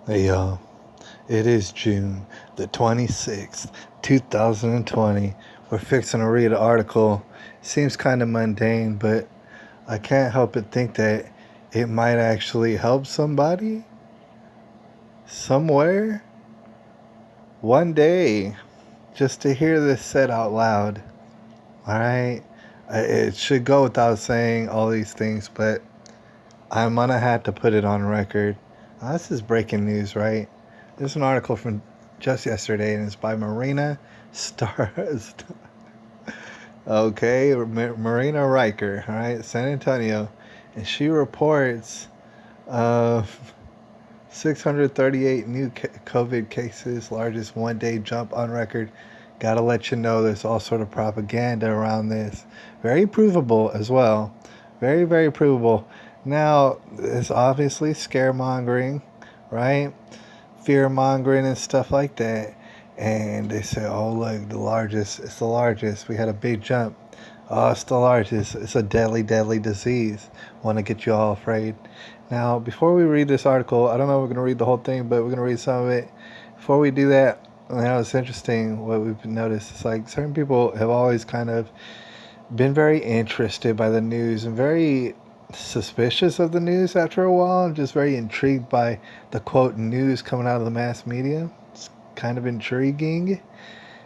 Hey y'all, it is June the 26th, 2020. We're fixing to read an article. Seems kind of mundane, but I can't help but think that it might actually help somebody somewhere one day just to hear this said out loud. Alright? It should go without saying all these things, but I'm gonna have to put it on record. This is breaking news, right? There's an article from just yesterday, and it's by Marina Stars. Okay, Marina Riker, all right, San Antonio, and she reports uh, 638 new COVID cases, largest one-day jump on record. Gotta let you know there's all sort of propaganda around this. Very provable as well. Very, very provable. Now, it's obviously scaremongering, right? Fear mongering and stuff like that. And they say, oh, look, the largest, it's the largest. We had a big jump. Oh, it's the largest. It's a deadly, deadly disease. Want to get you all afraid. Now, before we read this article, I don't know if we're going to read the whole thing, but we're going to read some of it. Before we do that, now it's interesting what we've noticed. It's like certain people have always kind of been very interested by the news and very suspicious of the news after a while, just very intrigued by the quote news coming out of the mass media. It's kind of intriguing.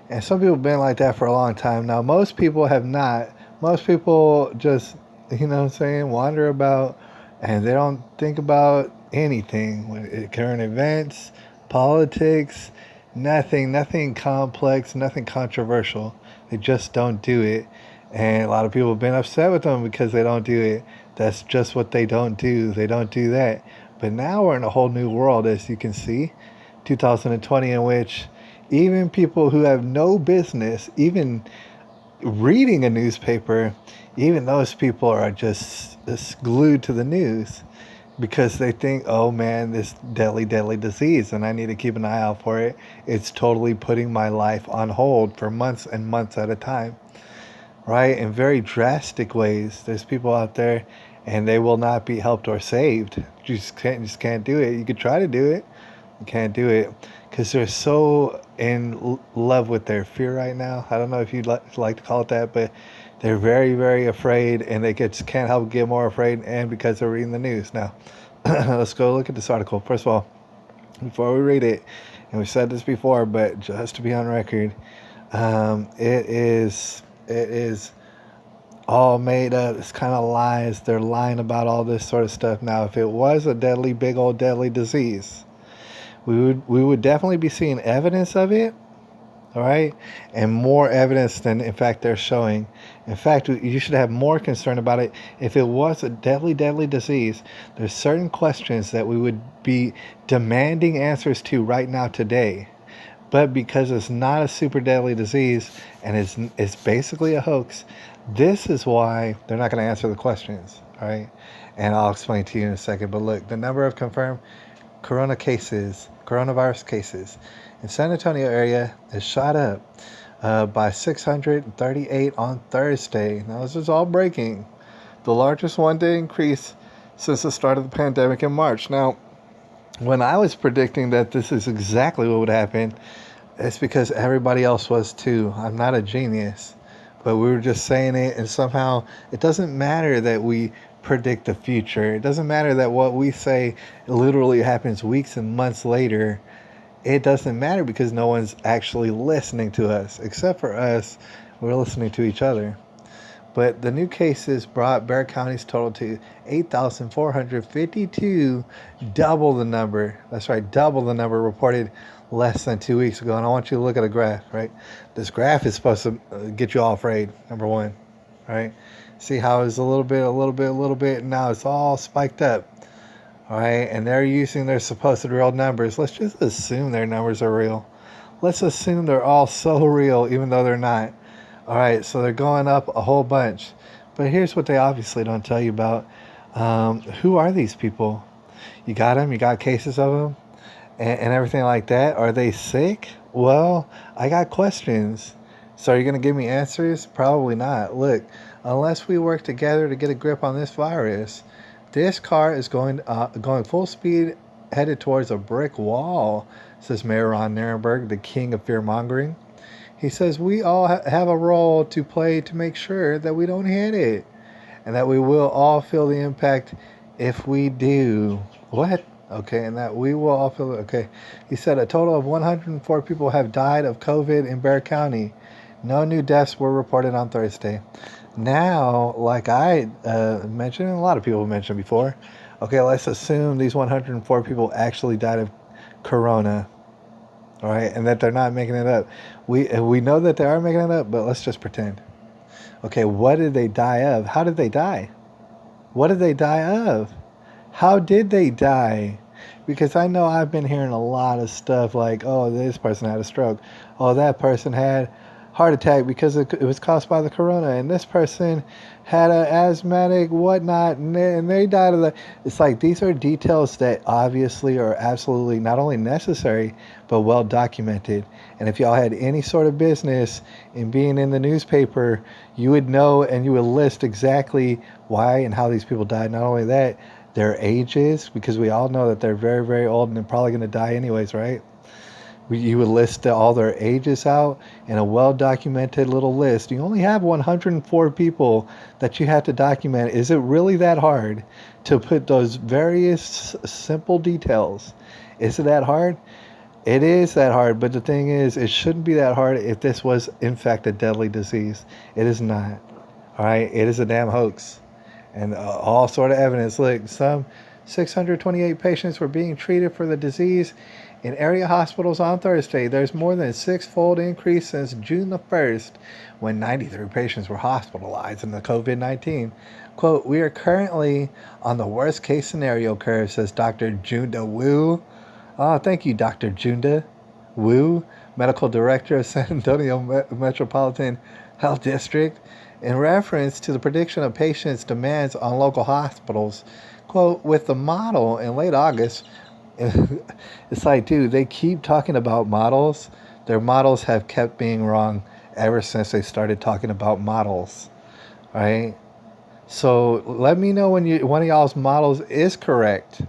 And some people have been like that for a long time. Now, most people have not. Most people just, what I'm saying, wander about and they don't think about anything. Current events, politics, nothing complex, nothing controversial. They just don't do it. And a lot of people have been upset with them because they don't do it. That's just what they don't do. They don't do that. But now we're in a whole new world, as you can see, 2020, in which even people who have no business even reading a newspaper, even those people are just glued to the news because they think, oh man, this deadly, deadly disease, and I need to keep an eye out for it. It's totally putting my life on hold for months and months at a time, right? In very drastic ways. There's people out there and they will not be helped or saved. You just can't do it. You could try to do it. You can't do it because they're so in love with their fear right now. I don't know if you'd like to call it that, but they're very, very afraid, and they just can't help get more afraid, and because they're reading the news. Now, let's go look at this article. First of all, before we read it, and we've said this before, but just to be on record, it is all made up. It's kind of lies. They're lying about all this sort of stuff. Now, if it was a deadly, big old deadly disease, we would definitely be seeing evidence of it, all right, and more evidence than in fact they're showing. In fact, you should have more concern about it. If it was a deadly, deadly disease, there's certain questions that we would be demanding answers to right now today. But because it's not a super deadly disease and it's basically a hoax, this is why they're not going to answer the questions, all right? And I'll explain to you in a second. But look, the number of confirmed coronavirus cases in San Antonio area is shot up by 638 on Thursday. Now, this is all breaking. The largest one-day increase since the start of the pandemic in March. Now, when I was predicting that this is exactly what would happen, it's because everybody else was too. I'm not a genius, but we were just saying it, and somehow it doesn't matter that we predict the future. It doesn't matter that what we say literally happens weeks and months later. It doesn't matter because no one's actually listening to us, except for us. We're listening to each other. But the new cases brought Bexar County's total to 8,452, double the number. That's right, double the number reported less than 2 weeks ago. And I want you to look at a graph, right? This graph is supposed to get you all afraid, number one, right? See how it's a little bit, and now it's all spiked up, all right? And they're using their supposed real numbers. Let's just assume their numbers are real. Let's assume they're all so real, even though they're not. All right, so they're going up a whole bunch. But here's what they obviously don't tell you about. Who are these people? You got them? You got cases of them? And everything like that? Are they sick? Well, I got questions. So are you going to give me answers? Probably not. Look, unless we work together to get a grip on this virus, this car is going full speed headed towards a brick wall, says Mayor Ron Nirenberg, the king of fear mongering. He says we all have a role to play to make sure that we don't hit it and that we will all feel the impact if we do. What? Okay, and that we will all feel it. Okay. He said a total of 104 people have died of COVID in Bexar County. No new deaths were reported on Thursday. Now, like I mentioned, and a lot of people mentioned before, okay, let's assume these 104 people actually died of corona, all right, and that they're not making it up. We know that they are making it up, but let's just pretend. Okay, what did they die of? How did they die? What did they die of? How did they die? Because I know I've been hearing a lot of stuff like, oh, this person had a stroke. Oh, that person had heart attack because it was caused by the corona. And this person had an asthmatic whatnot, and they died of that. It's like these are details that obviously are absolutely not only necessary, but well documented. And if y'all had any sort of business in being in the newspaper, you would know and you would list exactly why and how these people died. Not only that, their ages, because we all know that they're very, very old and they're probably going to die anyways, right? You would list all their ages out in a well-documented little list. You only have 104 people that you have to document. Is it really that hard to put those various simple details? Is it that hard? It is that hard, but the thing is, it shouldn't be that hard if this was, in fact, a deadly disease. It is not. All right? It is a damn hoax. And all sort of evidence. Look, some 628 patients were being treated for the disease in area hospitals on Thursday. There's more than a six-fold increase since June the 1st, when 93 patients were hospitalized in the COVID-19. Quote, we are currently on the worst case scenario curve, says Dr. Junda Wu. Oh, thank you, Dr. Junda Wu, medical director of San Antonio Metropolitan Health District, in reference to the prediction of patients' demands on local hospitals. Quote, with the model in late August, it's like, dude, they keep talking about models. Their models have kept being wrong ever since they started talking about models, right? So let me know when one of y'all's models is correct,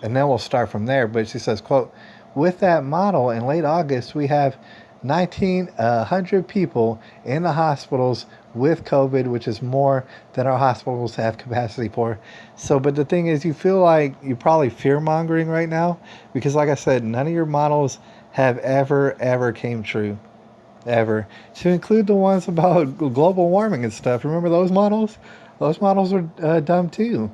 and then we'll start from there. But she says, quote, with that model in late August, we have 1,900 people in the hospitals with COVID, which is more than our hospitals have capacity for. So, but the thing is, you feel like you're probably fear-mongering right now because, like I said, none of your models have ever came true. Ever. To include the ones about global warming and stuff. Remember those models? Those models were dumb too.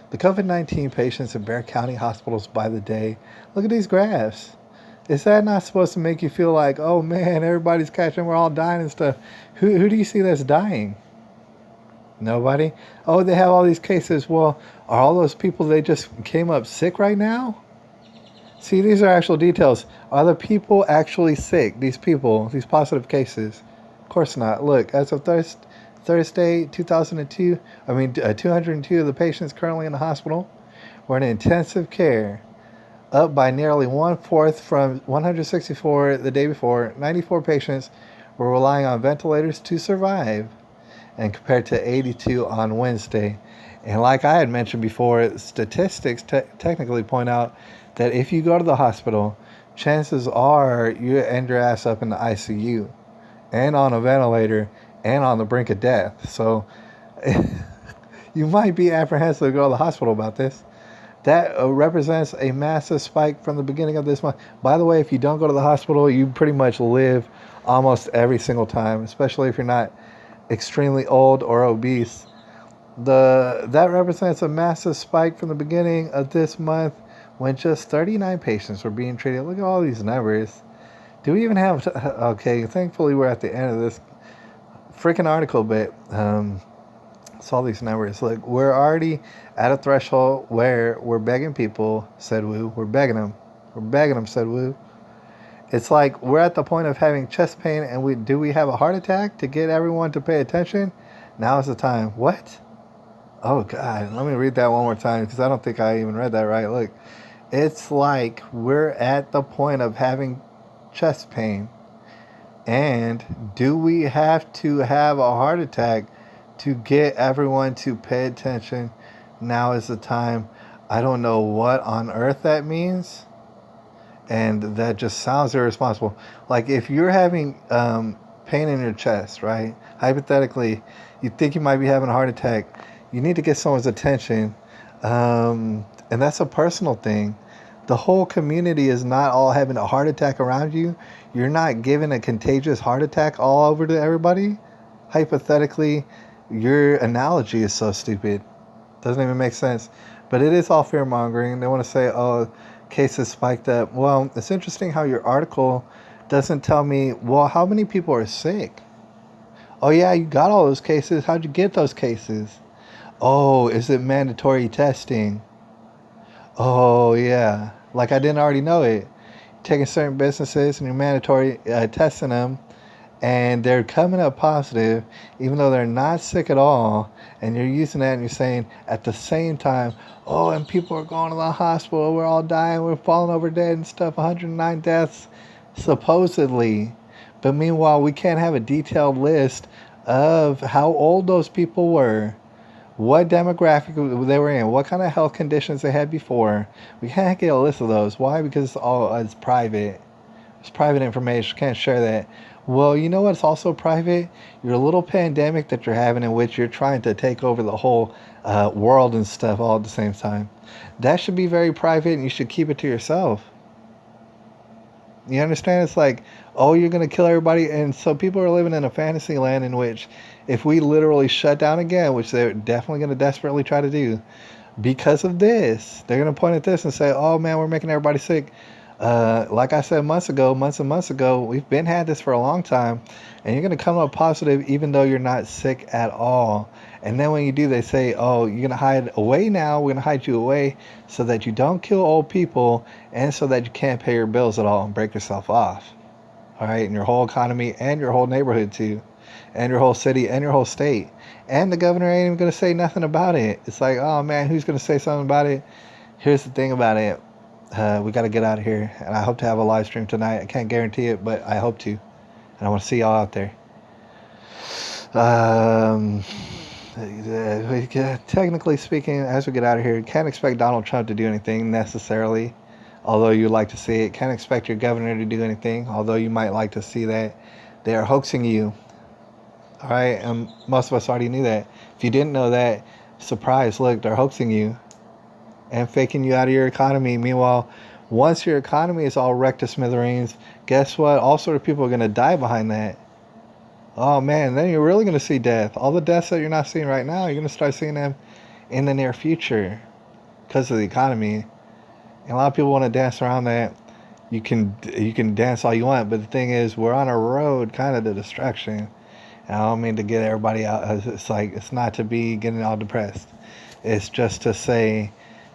The COVID-19 patients in Bexar County hospitals by the day. Look at these graphs. Is that not supposed to make you feel like, oh man, everybody's catching, we're all dying and stuff? Who do you see that's dying? Nobody? Oh, they have all these cases. Well, are all those people, they just came up sick right now? See, these are actual details. Are the people actually sick? These people, these positive cases? Of course not. Look, as of Thursday, 202 of the patients currently in the hospital were in intensive care, up by nearly 1/4 from 164 the day before. 94 patients were relying on ventilators to survive, and compared to 82 on Wednesday. And like I had mentioned before, statistics technically point out that if you go to the hospital, chances are you end your ass up in the ICU and on a ventilator and on the brink of death. So you might be apprehensive to go to the hospital about this. That represents a massive spike from the beginning of this month. By the way, if you don't go to the hospital, you pretty much live almost every single time, especially if you're not extremely old or obese. That represents a massive spike from the beginning of this month when just 39 patients were being treated. Look at all these numbers. Do we even have... Okay, thankfully we're at the end of this freaking article, but... It's all these numbers. Look, we're already at a threshold where we're begging people, said Wu. We're begging them. We're begging them, said Wu. It's like we're at the point of having chest pain, and we have a heart attack to get everyone to pay attention? Now is the time. What? Oh, God. Let me read that one more time because I don't think I even read that right. Look, it's like we're at the point of having chest pain. And do we have to have a heart attack to get everyone to pay attention? Now is the time. I don't know what on earth that means, and that just sounds irresponsible. Like if you're having pain in your chest, right? Hypothetically, you think you might be having a heart attack. You need to get someone's attention, and that's a personal thing. The whole community is not all having a heart attack around you. You're not giving a contagious heart attack all over to everybody. Hypothetically, your analogy is so stupid. Doesn't even make sense. But it is all fear mongering. They want to say, oh, cases spiked up. Well, it's interesting how your article doesn't tell me, well, how many people are sick? Oh, yeah, you got all those cases. How'd you get those cases? Oh, is it mandatory testing? Oh, yeah. Like I didn't already know it. Taking certain businesses and you're mandatory testing them, and they're coming up positive even though they're not sick at all, and you're using that and you're saying at the same time, oh, and people are going to the hospital, we're all dying, we're falling over dead and stuff, 109 deaths supposedly. But meanwhile, we can't have a detailed list of how old those people were, what demographic they were in, what kind of health conditions they had before. We can't get a list of those. Why? Because it's private. It's private information. Can't share that. Well, you know what's also private? Your little pandemic that you're having, in which you're trying to take over the whole world and stuff all at the same time. That should be very private, and you should keep it to yourself. You understand? It's like, oh, you're going to kill everybody. And so people are living in a fantasy land in which if we literally shut down again, which they're definitely going to desperately try to do, because of this, they're going to point at this and say, oh, man, we're making everybody sick. Like I said months and months ago, we've been had this for a long time, and you're going to come up positive even though you're not sick at all. And then when you do, they say, oh, you're going to hide away now. We're going to hide you away so that you don't kill old people and so that you can't pay your bills at all and break yourself off. All right, and your whole economy and your whole neighborhood too, and your whole city and your whole state. And the governor ain't even going to say nothing about it. It's like, oh, man, who's going to say something about it? Here's the thing about it. We got to get out of here, and I hope to have a live stream tonight. I can't guarantee it, but I hope to, and I want to see y'all out there. Technically speaking, as we get out of here, can't expect Donald Trump to do anything necessarily, although you'd like to see it. Can't expect your governor to do anything, although you might like to see that. They are hoaxing you. All right, and most of us already knew that. If you didn't know that, surprise, look, they're hoaxing you and faking you out of your economy. Meanwhile, once your economy is all wrecked to smithereens, guess what? All sort of people are going to die behind that. Oh, man, then you're really going to see death. All the deaths that you're not seeing right now, you're going to start seeing them in the near future because of the economy. And a lot of people want to dance around that. You can dance all you want, but the thing is, we're on a road kind of to destruction. And I don't mean to get everybody out. It's like, it's not to be getting all depressed. It's just to say,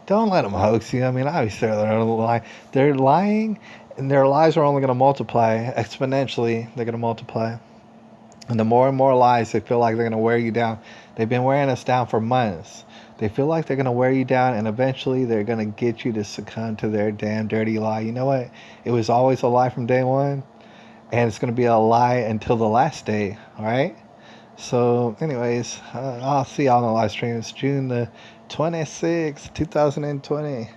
don't let them hoax you. I mean, obviously they're lying. They're lying, and their lies are only going to multiply exponentially. They're going to multiply. And the more and more lies they feel like they're going to wear you down. They've been wearing us down for months. They feel like they're going to wear you down, and eventually they're going to get you to succumb to their damn dirty lie. You know what? It was always a lie from day one, and it's going to be a lie until the last day, all right? So, anyways, I'll see y'all on the live stream. It's June the 26th, 2020.